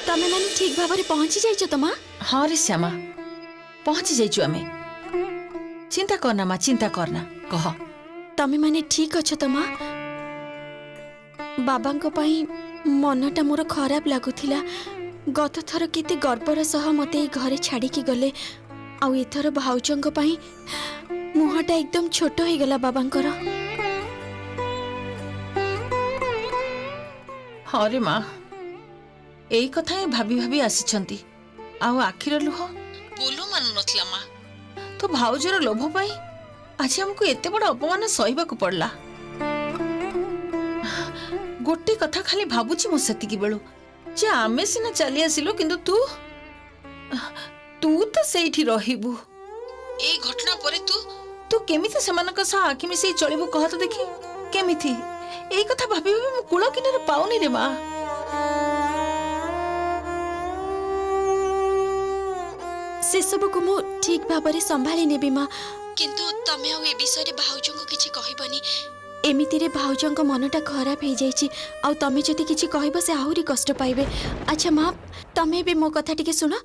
तमे माने ठीक भाबरे पहुंची जाइछो तो मां? हाँ रे श्यामा पहुंची जाइछु आमे। चिंता करना माँ चिंता करना कह। तमे माने ठीक अछ तो मां? बाबांको पई मनटा मोर खराब लागुथिला। गत थर केते गर्वर सह मते घरे छाड़ी की गले आउ एथर भाउजंको पई मुहटा एकदम छोट हो गला बाबांकर। हाँ रे माँ एई कथा ही भाभी भाभी आसीछंती आउ आखिर लुह बोलू मानु नथला माँ। तो भाउजर लोभ पाई आज हमको एते बड़ अपमान सहिबाकू पड़ला। गोटे कथा खाली भाबुची मो सेतिकी बेलू जे आमे सिना चली आसिलु किंतु तू तू तो सेठी रहिबू। एई घटना परे तू केमिति सेमानक सह आखि मिसई चलिबू कह तो देखी केमिति? एई कथा भाबी भाबी मु कुळ किनारे पाउनी रे माँ। से सब को मु ठीक भाबरे संभाली नेबी मां। किंतु तमे आ ए विषय रे भाउजंको किछि कहिबनी। एमिति रे भाउजंको मनटा खराब हे जाइछि आ तमे जति किछि कहबो से आहुरी कष्ट पाइबे। अच्छा मां तमे भी मो कथा टिके सुनो।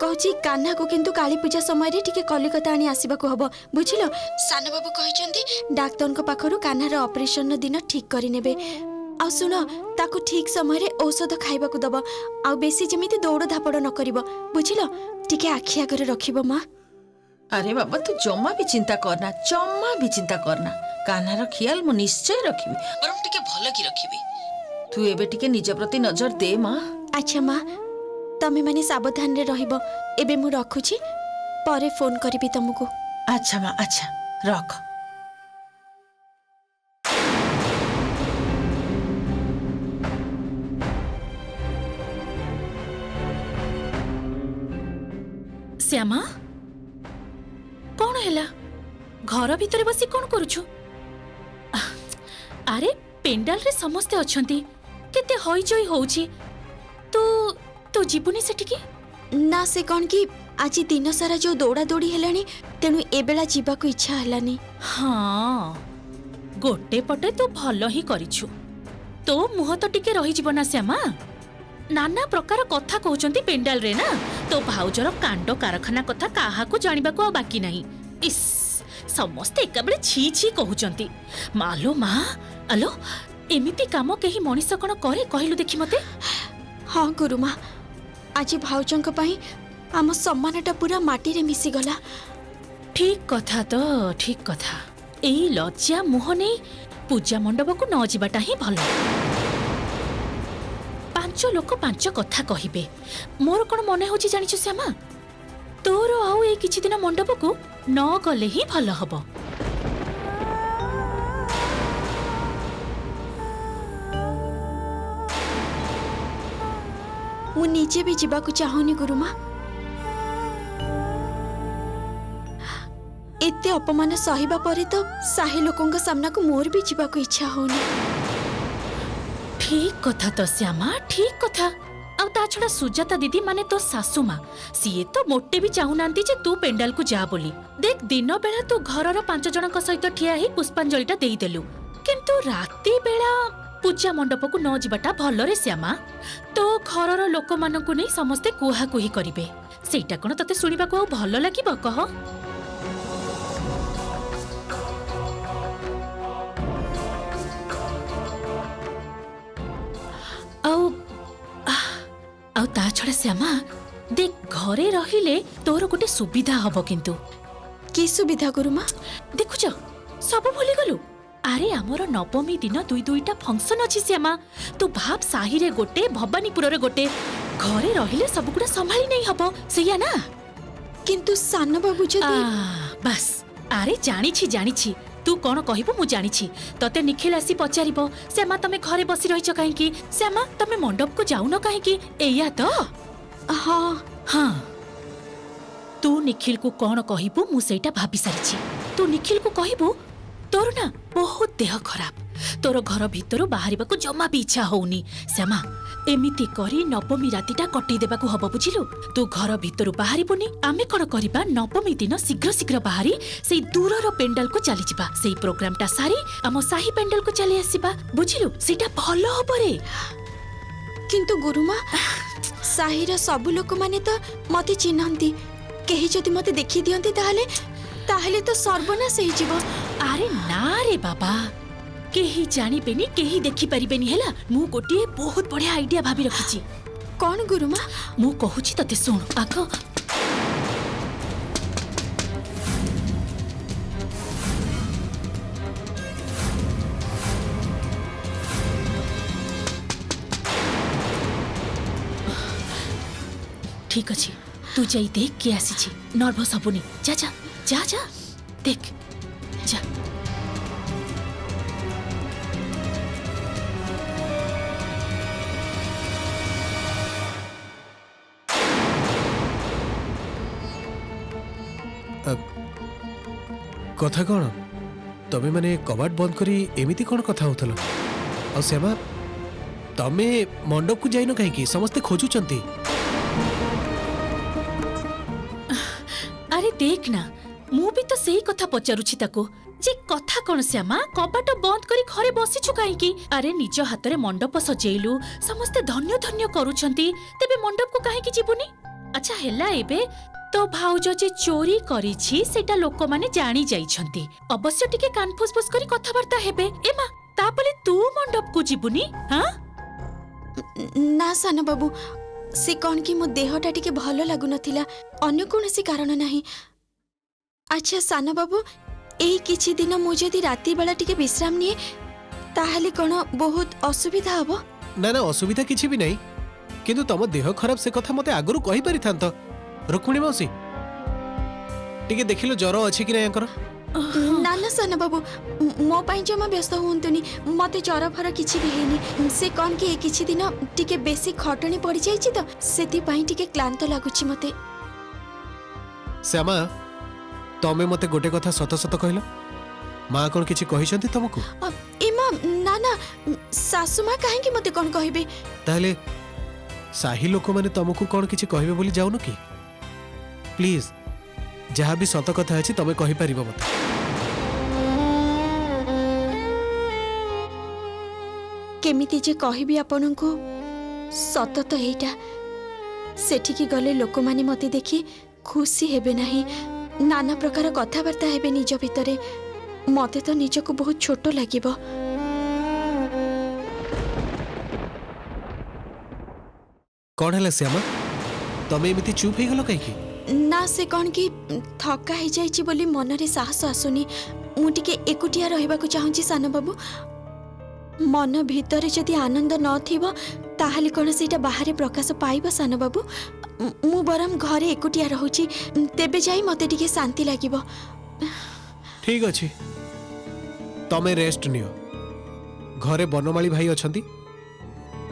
कहछि कान्हा को किंतु काली पूजा समय रे टिके कलिकता आनी आसीबा को हबो बुझिलो। सान बाबू कहिसंती डाक्टर को पाखरु कान्हा रो ऑपरेशन न दिन ठीक करि नेबे। आ सुनो ताको ठीक समय रे औषध खाइबा को दबो आ बेसी जेमिति दौड़ धापड़ न करिवो बुझिलो। टिके आखि आगरे रखिबो मां। अरे बाबा तू जम्मा भी चिंता करना कान्हार ख्याल मु निश्चय रखिबी बरम टिके भल की रखिबी। तू एबे टिके निज प्रति नजर दे माँ। अच्छा मां तमे माने सावधान रे रहिबो। एबे मु रखुछि परे फोन करिबी तुमको। अच्छा माँ अच्छा रख। श्यामा कौन हैला घर भितर बसी कौन करूछु? अरे पेंडाल रे समस्ते अछंती केते होई जोई होउची तू तू जीवनी सेठी की ना से कौन की आज दिन सारा जो दौड़ा दौड़ी हेलानी तेनु ए बेला जीवा को इच्छा हलानी। हाँ गोटे पटे तू भलो ही करिछु। तो मुह तो टिके रही जीव ना श्यामा। नाना प्रकार कथा कहउचंती पेंडाल रे ना। तो भाउजर कांड कारखाना कथा काहा को जानिबा को बाकी नहीं। इस समस्ते एका बेले छी छी कहउचंती। मालो माँ अलो एमिति काम केही मनीष कण करे कहिलु देखि मते। हाँ गुरुमा आज भाउजंको पई आम सम्मानटा पूरा माटी रे मिसी गला। ठीक कथा तो ठीक कथा। एई लज्जा मुह नै पूजा मंडप को न जिबाटा ही भलो। पांच लोक पांच कथा कहिबे मोर कोन मने होची जानिछु श्यामा तोर आउ ए किछि दिन मंडप को न गले ही भलो हबो। मु नीचे भी जीवा को चाहूनी गुरुमा। एते अपमान सहिबा परे तो साही लोकंग सामना को मोर भी जीवा को इच्छा होनी। ठीक कथा तो श्यामा ठीक कथा। अब ता छड़ा सुजाता दीदी माने तो सासू माँ सीए तो मोटे भी चाहूनांती जे तू पेंडाल को जा बोली। देख दिन बेला तू घरर 5 जनक सहित ठिया ही पुष्पांजलिटा देई देलु किंतु राती बेला पूजा मंडप को न जिबाटा भलो रे श्यामा। तो घरर लोक मानकु नै समस्ते कुहा कुही करिवे सेटा कोन तते सुनिबा को भलो लागिबो कह? आउ ता छड़ा श्यामा देख घरे रहिले तोर गोटे सुविधा हबो किंतु। की सुविधा गुरुमा? देखुछ सब भूली गलु। अरे आमर नवमी दिन दुई दुईटा फंक्शन अछि श्यामा। तू भाब साही रे गोटे भवानीपुर रे गोटे घरे रहिले सब गुडा संभाली नै हबो सेया ना। किंतु सान बाबू जदी बस अरे जानी तू कौन कहबो मु जानी तते निखिल आसी पचारिबो श्यामा तमे घरे बसी रहिछ काहे की श्यामा तमे मंडप को जाउनो काहे की एया तो। हाँ हाँ तू निखिल को कौन कहबो मु सेटा भाबी सारिछि। तू निखिल को कहबो तोर ना बहुत देह खराब तोर घर भितर बाहरिबा को जमा भी इच्छा होउनी श्यामा। एमिति करी नवमी रातिटा कटई देबा को हबो बुझिलु। तू घर भितर बाहरिबोनी आमे कोन करिबा नवमी दिन शीघ्र शीघ्र बाहरी सेई दूरर पेंडाल को चली जिबा सेई प्रोग्रामटा सारी आम साही पेंडाल को चली आसीबा बुझिलु। सेटा भलो हबो रे। किंतु गुरुमा साहिर सबु लोक माने तो मते चिन्हंती केही जदि मते देखि दियंती ताहले तो सर्वनाश हो जिवो। अरे ना रे बाबा केही जानी पेनी केही देखि परिबेनी हैला। मु गोटिए बहुत बढ़िया आइडिया भाबी रखिची। कौन गुरुमा? मु कहूची तते सुन आख। ठीक अछि तू जाई देख के आसीची। नर्वस हबुनी। जा जा जा जा देख जा। कथा कौन तमें माने कबाट बंद करी एमिति कौन कथा होतलो? आ सेमा तमे मंडप को जाइनो कहीं समस्ते खोजुचंती। अरे देख ना मु भी तो सही कथा पचारुछि ताको जे कथा कौन श्यामा कबाट बंद करी घरे बसिछु काईकी। अरे निज हाथ रे मंडप सजेइलु समस्ते धन्य धन्य करूछंती तेबे मंडप को काहे की जीवनी। अच्छा हेला एबे तो भाउज जे चोरी करिछि सेटा लोक माने जानी जाइछंती। अवश्य टिके कान फुसफुस करी कथावार्ता हेबे। एमा तापले तू मंडप को जीवनी? हां ना सान बाबू से कौन कि मो देहटा टिके भलो लागु नथिला अन्य कोनसी कारण नाही। अच्छा सान बाबू एई किछि दिन मु जदि राती बेला टिके विश्राम निए ताहले कोन बहुत असुविधा हबो? ना ना असुविधा किछि भी नहीं किंतु तम देह खराब से कथा मते आगरु कहि परिथांत। रुक्मिणी मौसी टिके देखिलो जर अछि कि नै कर? ना ना सान बाबू मो पाई जमा व्यस्त हुंतुनी मते जर फर किछि भी हेनी। से कौन कि किछि दिन टिके बेसी खटणी पड़ी जाइछि तो सेति पाई टिके क्लांत लागुछि मते। श्यामा तमे मते गोटे कथा सत सत कहलो मां कोन किछि कहिसंती तुमको? एमा ना ना सासु मां काहे कि मते कोन कहिबे? ताहले साही लोक माने तुमको कोन किछि कहिबे बोली जाउनो कि? प्लीज जहाँ भी सत कथा अछि तमे कहि परिबो मते। केमिति जे कहिबी आपनको सत तो एटा सेठिकी गले लोक माने मते देखि खुशी हेबे नाही नाना प्रकार कथावार्ता हेबे निज भितरे मते तो निजको बहुत छोट लागिबो। कौन है श्यामा तमे एमिति चुप हो गलो कहीं? ना से कौन कि थका हो जाइछि बोली मन रे साहस आसुनी। मु टिके एकुटिया रहबा को चाहूची सान बाबू। मन भितरे जदि आनंद न थिबो ताहले कोन सेटा बाहरे प्रकाश पाइबो सान बाबू। मु बरम घरे एकुटिया रहूची तेबे जाई मते टिके शांति लागिबो। ठीक अछि तमे रेस्ट नियो। घरे बनमाली भाई अछंती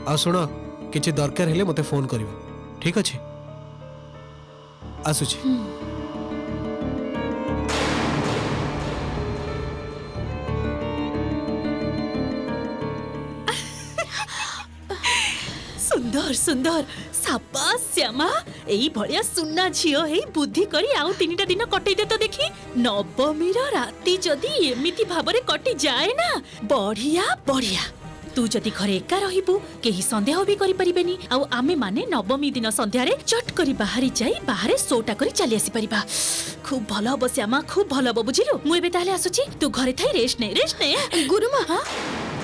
आ सुनो किछि दरकार हेले मते फोन करिवो। ठीक अछि आसुची। सुंदर सुंदर साबास श्यामा एई भलिया सुन्ना झियो हेई बुद्धि करी आउ 3टा दिन कटै दे तो देखी। नवमीर राती जदी एमिति भाबरे कटि जाए ना बढ़िया बढ़िया। तू जदि घरे एका रहिबु केही संदेह भी करि परिबेनी आउ आमे माने नवमी दिन संध्या रे चट करी बाहरी जाई बाहरे सोटा करी चली आसी परिबा। खूब भलो हबो श्यामा खूब भलो हबो बुझिलु। मु एबे ताले आसुची तू घरे थाई रेस्ट ने। गुरुमा हां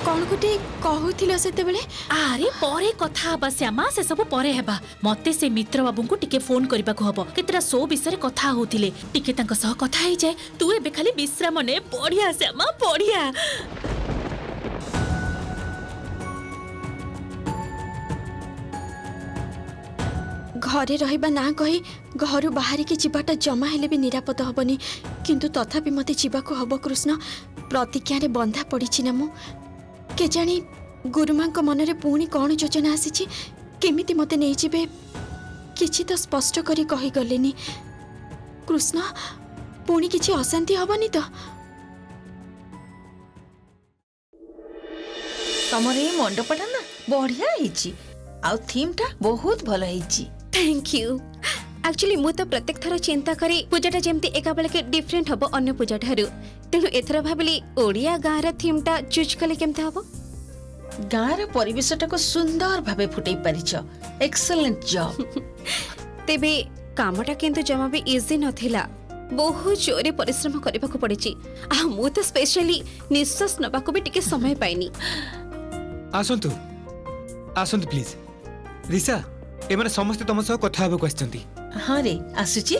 कौन गोटे कहूथिलो सेते बेले? आरे परे कथा हबा श्यामा से सब परे हेबा। मते से मित्र बाबू को टिके फोन करबा को हबो केतरा सो विषय कथा होथिले टिके तांको सह कथा हे जाय। तू एबे खाली विश्राम ने। बढ़िया श्यामा बढ़िया। घरे रहिबा ना कही घर बाहर के जीवाटा जमा हेले भी निरापद हबनी किंतु तथापि मते जीवाको हब कृष्ण। प्रतिज्ञा रे बंधा पड़िछि ना मु के जानी गुरुमां को मन रे पुणी कौन योजना आसीछि केमिति मते नै जिबे किछि तो स्पष्ट करी कहि गलेनी। कृष्ण पुणी किछि अशांति हबनी तो? तमर ए मंडपटा ना बढ़िया हेछि आ थीम टा बहुत भलो हेछि। Thank you. एक्चुअली मु तो प्रत्येक थर चिंता करी पूजाटा जेमती एका बेले के डिफरेंट हबो अन्य पूजा ठारू तेणु एथर भाबिली ओडिया गाँर थीम टा चूज कले केमते हबो। ଗାଁର ପରିବେଶଟାକୁ ସୁନ୍ଦର ଭାବେ ଫୁଟେଇ ପାରିଛ। Excellent job. ତେବେ କାମଟା କିନ୍ତୁ ଜମା ବି ଇଜି ନଥିଲା। ବହୁତ ଜୋରେ ପରିଶ୍ରମ କରିବାକୁ ପଡ଼ିଛି। ଆଉ ମୁଁ ତ ସ୍ପେଶାଲି ନିଶ୍ୱାସ ନେବାକୁ ବି ଟିକେ ସମୟ ପାଇନି। ଆସନ୍ତୁ ଆସନ୍ତୁ ପ୍ଲିଜ। ରିସା ଏମାନେ ସମସ୍ତେ ତମ ସହ କଥା ହେବାକୁ ଆସିଛନ୍ତି। ହଁ ରେ ଆସୁଛି।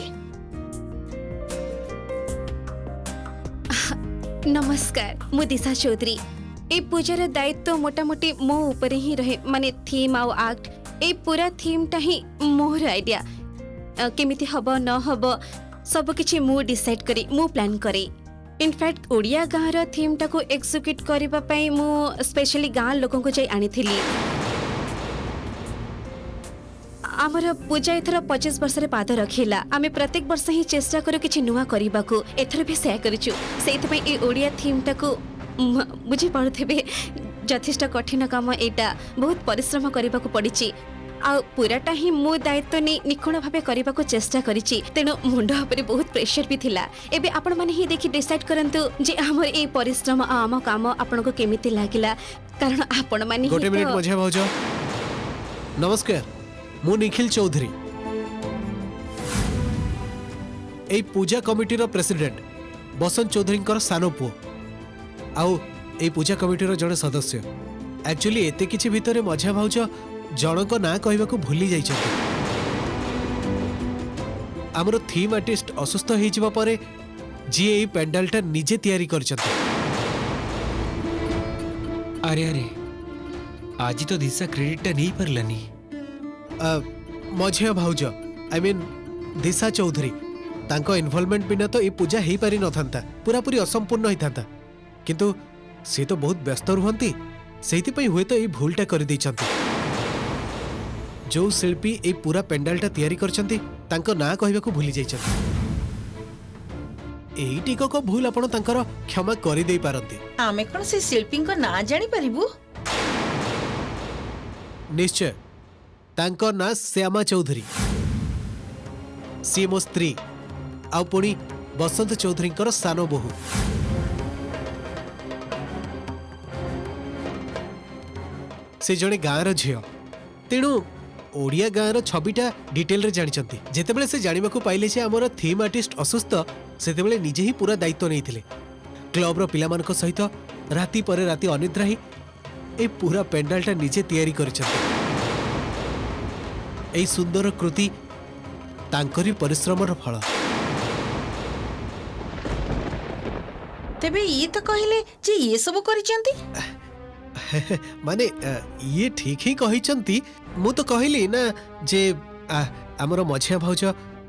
ନମସ୍କାର, ମୁଁ ଦିଶା ଚୌଧୁରୀ। ଏ ପୂଜାର ଦାୟିତ୍ୱ ମୋଟାମୋଟି ମୋ ଉପରେ ହିଁ ରହେ, ମାନେ ଥିମ୍ ଆଉ ଆକ୍ଟ। ଏଇ ପୁରା ଥିମ୍ଟା ହିଁ ମୋର ଆଇଡ଼ିଆ। କେମିତି ହବ ନ ହବ ସବୁକିଛି ମୁଁ ଡିସାଇଡ୍ କରେ, ମୁଁ ପ୍ଲାନ୍ କରେ। ଇନଫ୍ୟାକ୍ଟ ଓଡ଼ିଆ ଗାଁର ଥିମ୍ଟାକୁ ଏକ୍ସିକ୍ୟୁଟ୍ କରିବା ପାଇଁ ମୁଁ ସ୍ପେଶାଲି ଗାଁ ଲୋକଙ୍କୁ ଯାଇ ଆଣିଥିଲି। ଆମର ପୂଜା ଏଥର 25 ବର୍ଷରେ ପାଦ ରଖିଲା। ଆମେ ପ୍ରତ୍ୟେକ ବର୍ଷ ହିଁ ଚେଷ୍ଟା କରୁ କିଛି ନୂଆ କରିବାକୁ। ଏଥର ବି ସେୟା କରିଛୁ। ସେଇଥିପାଇଁ ଏ ଓଡ଼ିଆ ଥିମ୍ଟାକୁ ବୁଝିପାରୁଥିବେ, ଯଥେଷ୍ଟ କଠିନ କାମ ଏଇଟା। ବହୁତ ପରିଶ୍ରମ କରିବାକୁ ପଡ଼ିଛି। ଆଉ ପୁରାଟା ହିଁ ମୁଁ ଦାୟିତ୍ୱ ନେଇ ନିଖୁଣ ଭାବେ କରିବାକୁ ଚେଷ୍ଟା କରିଛି। ତେଣୁ ମୁଣ୍ଡ ଉପରେ ବହୁତ ପ୍ରେସର ବି ଥିଲା। ଏବେ ଆପଣମାନେ ହିଁ ଦେଖି ଡିସାଇଡ୍ କରନ୍ତୁ ଯେ ଆମର ଏଇ ପରିଶ୍ରମ ଆଉ ଆମ କାମ ଆପଣଙ୍କୁ କେମିତି ଲାଗିଲା, କାରଣ ଆପଣମାନେ ହିଁ गोटे मिनिट ତ- मझिया भाउज नमस्कार मु निखिल चौधरी ए पूजा कमिटी रो प्रेसिडेंट बसंत चौधरी सानो पुओ आउ ए पूजा कमिटी रो जड़े सदस्य। एक्चुअली एते किछि भितरे मझिया भाउज जनक ना कहबाकू भूली जाइछथि। हमरो थीम आर्टिस्ट असुस्थ होई जिबा परे जी ए पेंडालटा निजे तैयारी करछथि। अरे अरे आज तो दिशा क्रेडिट नहीं पारलानी। मझिया भाउज आई मीन दिशा चौधरी तांको इन्वॉल्वमेंट बिना तो ये पूजा ही पारि न थांता, पूरा पूरी असंपूर्ण ही थांता। किंतु से तो बहुत व्यस्त रुहंती, सेहिति पई हुए तो ये भूलटा कर दैछंती। जो शिल्पी ए पूरा पेंडालटा तैयारी करछंती तांको ना कहबाकू भूली जाइछंती। एई टिकक भूल आपण तांकर क्षमा करि देई पारंती। आमे कौन से शिल्पी ना जानी पारिबु? निश्चय तांको ना श्यामा चौधरी, सी मो स्त्री आउ पुणी बसंत चौधरी सानो बोहू। से जड़े गाँव झील तेणु ओडिया गाँव छविटा डिटेल रे जानिचंती। जेतेबेले से जानिबा को पाइले जे हमर थीम आर्टिस्ट असुस्थ सेतेबेले निजे ही पूरा दायित्व नैथिले। क्लब रो पिलामानक सहित राति परे राति अनिद्रा ही ए पूरा पेंडालटा निजे तैयारी करिसंती। ए सुंदर कृति तांकरी परिश्रमर फल। तेबे ये तो कहले जे ये सब करिसंती। माने ये ठीक ही कहिचंती। मु तो कहली ना जे हमर मझिया भाउज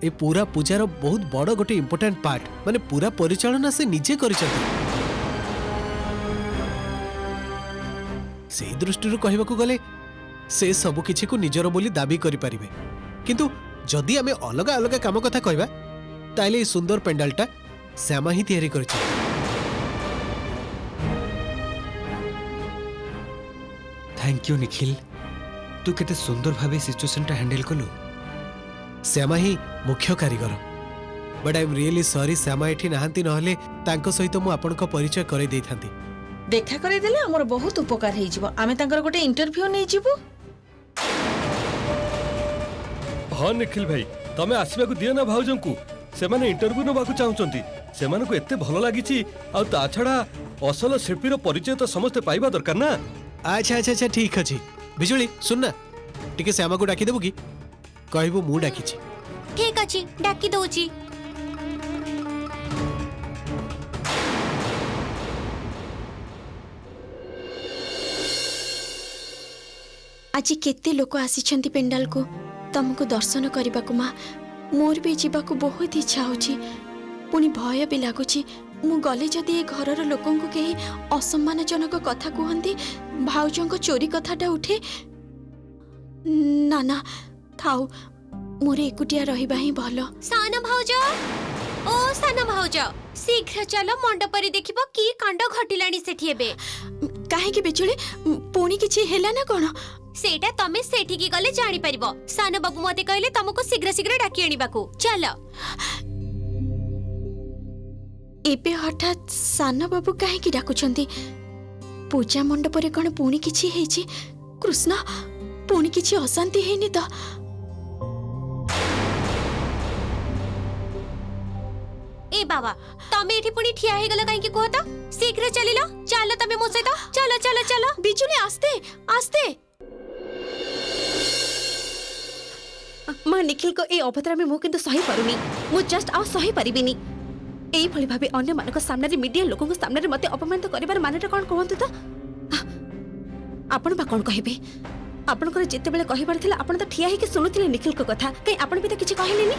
ए पूरा पूजार बहुत बड़ गोटे इम्पोर्टेंट पार्ट, माने पूरा परिचालना से निजे करिसंती। से दृष्टि कहबाकू गले से सब किछि को निजर बोली दाबी करि परिबे। किंतु जदि आमे अलगा अलगा काम कथा कहबा ताइले ए सुंदर पेंडालटा श्यामा ही तैयारी करिछि। थैंक यू निखिल, तू केते सुंदर भावे सिचुएशन टा हैंडल कलु। श्यामा ही मुख्य कारीगर, but I am really sorry Shyama एठी नाहंती नहले तांको सहित मु आपनको परिचय करै दैथांती। देखा करे देले हमर बहुत उपकार हेइ जिवो। आमे तांकर गोटे इंटरव्यू नै जिवो। हाँ निखिल भाई, तमे आसबा को दियो ना भाउजन को। से माने इंटरव्यू नबा को चाहउचंती। से माने को एते भलो लागिची आ ता छडा असल शिल्पीर परिचय तो समस्त पाइबा दरकार ना। अच्छा अच्छा अच्छा ठीक अछि। बिजुली सुन ना, टिके श्यामा को डाकी देबो की? कहबो मु डाकीची। ठीक अछि, डाकी दउची। आज केते लोक आसीछंती पेंडाल को तुमको दर्शन करबाकू। माँ मोर भी जीवाकू बहुत इच्छा होची, पुणी भय भी लागुची। मु गले जदि ए घरर लोकन को कहीं असम्मानजनक कथा कहती, भाउजों को चोरी कथाटा उठे, ना ना थाउ, मोर एकुटिया रहिबा ही भलो। साना भाउज, ओ साना भाउज, शीघ्र चलो मंडपरी देखिबो की कांड घटिलाणी सेठी एबे। काहे कि बिचुले पुणी किछि हेला ना कोन? सेटा तमे सेठी की गले जानि परिबो। साना बाबू मते कहले तुमको शीघ्र शीघ्र डाकी आनिबाकू। चलो। एबे हठात साना बाबू काहे कि डाकुछंती? ପୂଜା ମଣ୍ଡପରେ କ'ଣ ପୁଣି କିଛି ହେଇଛି? କୃଷ୍ଣ, ପୁଣି କିଛି ଅଶାନ୍ତି ହେଇନି ତ? ए बाबा तमे एठी पुणी ठिया हे गला काहे की कहता शीघ्र चलिलो चलो तमे मो सहित चलो चलो चलो ବିଜୁଳି ଆସ୍ତେ ଆସ୍ତେ। माँ निखिल को ए अभद्रामी मु किंतु सही पारुनी मु जस्ट आउ सही परिबिनी एई भली भाबे अन्य मानक सामने रे मीडिया लोकन को सामने रे मते अपमानित करिवार मानेटा कोन कहंतु तो आपण बा कोन कहिबे आपण को जेते बेले कहिबार थिला आपण तो ठिया हे के सुनुथिले निखिल को कथा कई आपण भी तो किछि कहिलेनी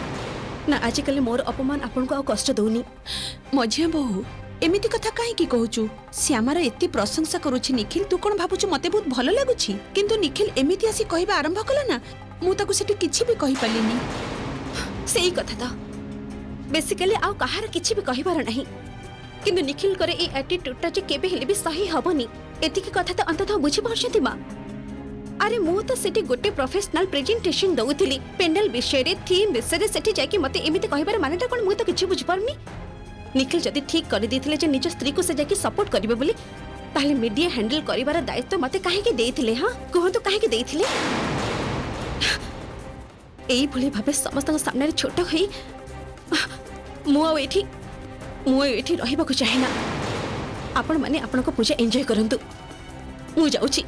ना आजिकल मोर अपमान आपण को आ कष्ट दउनी मझिया बहु एमिति कथा काहे की कहूचु श्यामार एते प्रशंसा करूछि निखिल तू कोन भाबुछु मते बहुत भलो लागुछि किंतु निखिल एमिति आसी कहबा आरंभ कला ना मु ताकू सेठी किछि भी कहि पालिनी सेही कथा तो बेसिकली आउ कहार किछि भी कहिबार नाही किंतु निखिल करे ए एटीट्यूडटा जे केबे हेले भी सही हबनी एतिकी कथा तो अंततः बुझी पहुंचती मां अरे मु तो सेठी गोटे प्रोफेशनल प्रेजेंटेशन दउथिली पेंडल विषय रे थीम विषय रे सेठी जाकी मते एमिति कहिबार मानेटा कोन मु तो किछि बुझ पारनी निखिल जदि ठीक कर देथिले जे निज स्त्री को से जाकी सपोर्ट करिवे बोली ताले मीडिया हैंडल करिवार दायित्व मते काहे के देथिले हां कहंतु काहे के देथिले एई भली भाबे समस्त सामने रे छोट होई मु एठी रहिबा को चाहेना आपण माने आपण को पूजा एन्जॉय करंतु मु जाउची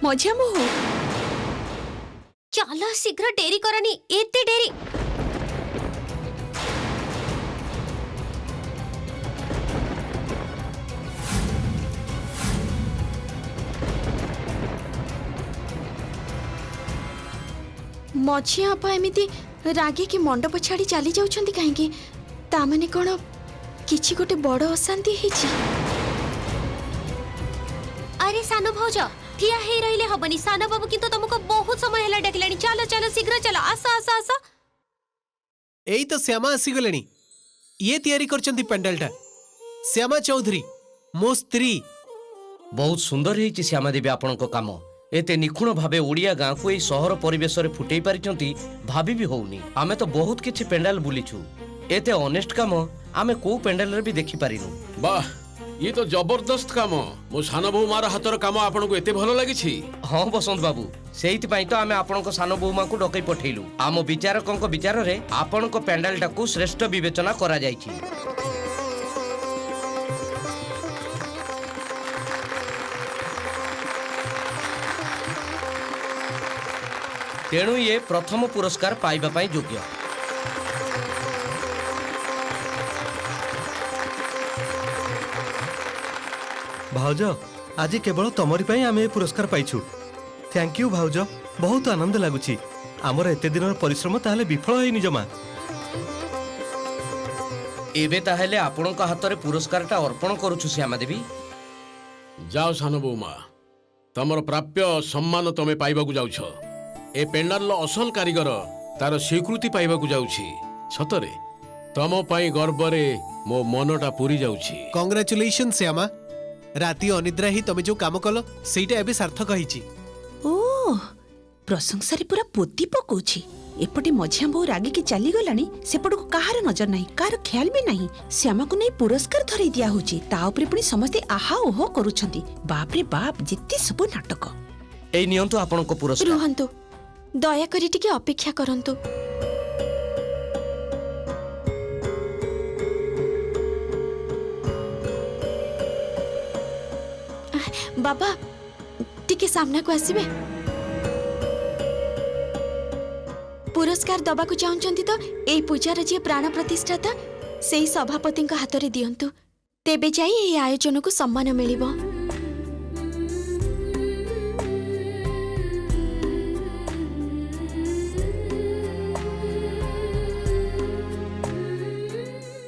मझिया बहु चलो शीघ्र डेरी करनी एते डेरी ମଝିଆ ଆପା ଏମିତି ରାଗିକି ମଣ୍ଡପ ଛାଡ଼ି ଚାଲି ଯାଉଛନ୍ତି କାହିଁକି? ତା ମାନେ କ'ଣ କିଛି ଗୋଟେ ବଡ଼ ଅଶାନ୍ତି ହେଇଛି? अरे सानो भौज ठिया हे रहिले हबनी सानो बाबू किंतु तुमको बहुत समय हला डकलानी चलो चलो शीघ्र चलो आसा आसा आसा एई तो श्यामा आसीगलेनी ये तैयारी करचंती पेंडलटा श्यामा चौधरी मो स्त्री बहुत सुंदर है श्यामा देवी आपण काम एते निखुण भावे ओडिया गाँ को सहर परिवेश रे फुटई पारिचंती भाभी भी होउनी आमे तो बहुत किछि पेंडाल बुलीछु एते ऑनेस्ट काम आमे को पेंडाल रे भी देखि पारिनु वाह ये तो जबरदस्त काम मो सान बहु मार हाथर काम आपन को एते भलो लागिछि हाँ बसंत बाबू सेहिति पई तो आमे आपण को सान बहुमा को डकई पठेलु आम विचारकन को विचार रे आपण को पेंडाल टाकू श्रेष्ठ विवेचना करा जायछि तेणु ये प्रथम पुरस्कार पाइबा पाई योग्य भाउज आज केवल तमरी पाई आमे ए पुरस्कार पाइछु थैंक यू भाउज बहुत आनंद लागुछि आमर एते दिनर परिश्रम ताहले विफल होइनि जमा एबे ताहले आपणक हाथ रे पुरस्कारटा अर्पण करूछु श्यामा देवी जाओ सान बहु मा तमर प्राप्य सम्मान तमे पाइबाकू जाउछ ए पेंडाल असल कारीगर तार स्वीकृति पाइबाकू जाउछि सतरे तम पाई गर्वरे मो मनटा पूरी जाउछि कांग्रेचुलेशन श्यामा राति अनिद्रा ही तमे जो काम कल सेटा एबे सार्थक होईची ओ प्रशंसा रे पूरा पोती पकोछि एपटे मझिया बहु रागी की चली गलानी सेपट को कहार नजर नहीं कार ख्याल भी नहीं श्यामा को नहीं पुरस्कार धरई दिया होची ता ऊपर पुनी समस्त आहा ओहो करूछंती बाप रे बाप जित्ती सब नाटक एई नियंतु आपणक पुरस्कार रुहंतु दया करी टिके अपेक्षा करंतु बाबा टिके सामना को आसीबे पुरस्कार दबाकू चाहूचंती तो एई पूजार जे प्राण प्रतिष्ठाता सेई सभापति हाथ रे दियंतु तेबे जाई एई आयोजन को सम्मान मिलिबो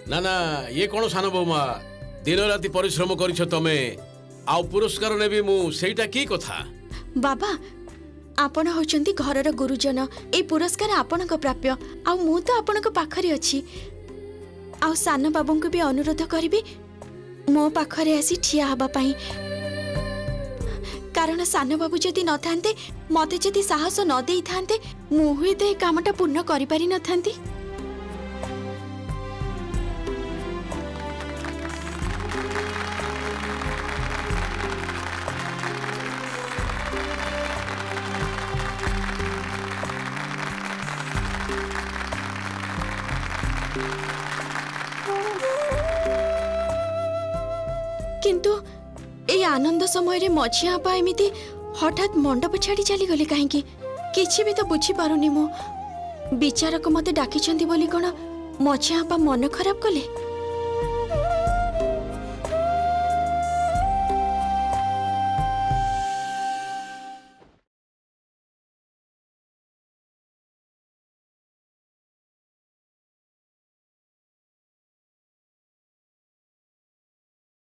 ना ना ये कोन सान बहु मा दिन राति परिश्रम करिछ तमे आउ पुरस्कार नेबी मु सेटा की कथा बाबा आपण होचंती घरर गुरुजन ए पुरस्कार आपणक प्राप्य आ मु तो आपणक पाखरे अछि आ सान बाबू को भी अनुरोध करिबी मो पाखरे आसी ठिया हबा पई कारण सान बाबू जदि न थांते मते जदि साहस न देई थांते मु हुई तो ए कामटा पूर्ण करि पारि न थांती किंतु ए आनंद समय रे मझिया आपा एमिति हठात मंडप छाड़ी चली गले काहेकि किछि भी तो बुझी पारुनी मु विचारक मते डाकिछंती बोली कोन मझिया आपा मन खराब कले